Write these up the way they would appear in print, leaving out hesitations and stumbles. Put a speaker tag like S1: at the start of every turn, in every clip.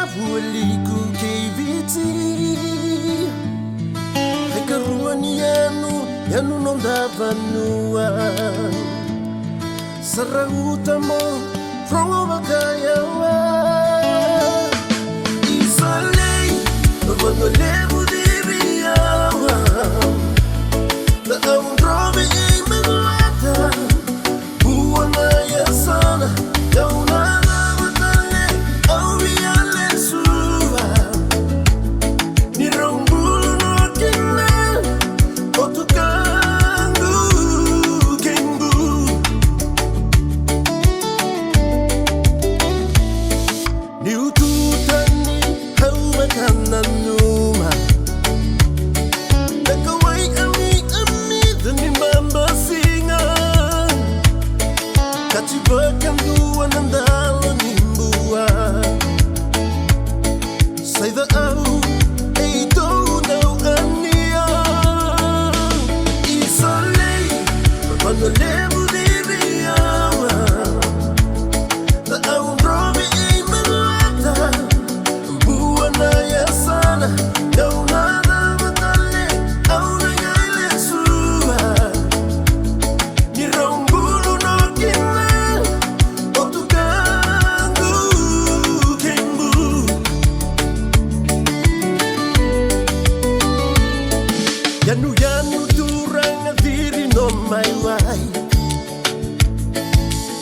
S1: vueliku keiviti Hekaruani yanu nonda vanua Sarangutamo Rongo bakayawa Isalei Vanualevu diriawa La aundrobe imeguata Buana ya sana Yauna vatale Auviale suva Ni rombulu no kina Otukangu kengu Ni ututani Hauma kananuma Nakawai ami Dani mamba singa Katibakandu anandala nimbua Saida au Eito no ania Isolei Vanualevu diriawa La aundrobe imeguata Buana ya sana Yaunada matale Auna yaile suva Ni rombulu no kina Otukangu kengu Yanu turanga diri no maiwai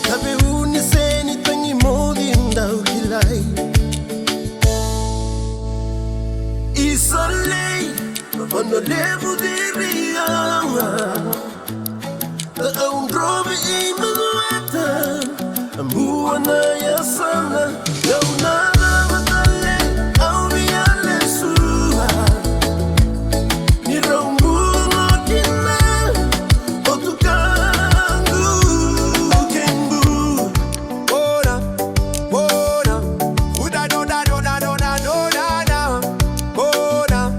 S1: Kabe uniseni tangi modi ndau kilai Isolei Vanualevu diriawa La aundrobe imeguata Buana ya sana Yaunada matale Auviale suva Ni rombulu no kina Otukangu kengu
S2: Ora, ora, uda dona dona dona dona na. Ora,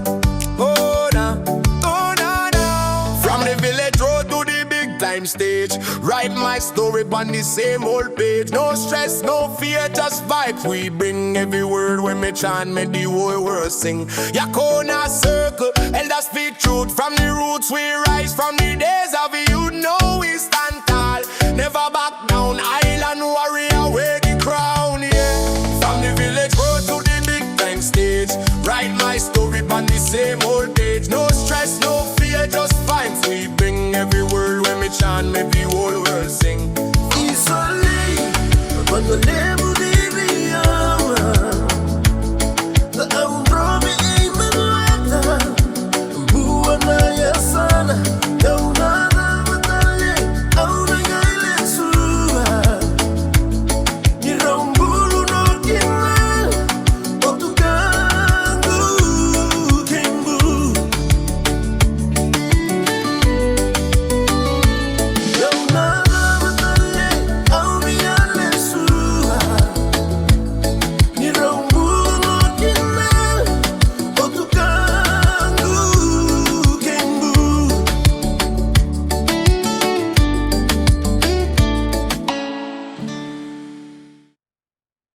S2: ora, dona na. From the village road to the big time stage, write my story on the same old page. No stress, no fear, just vibes. We bring every word when me chant, make the whole world sing. Yakona circle, elders speak truth. From the roots we rise, from the days of you know we stand tall. Never back down, island warrior, wear the crown, yeah. From the village road to the big time stage, write my story on the same old page. No stress, no fear, just vibes. We bring every word when me chant, make the whole world sing.
S1: Isolei Vanualevu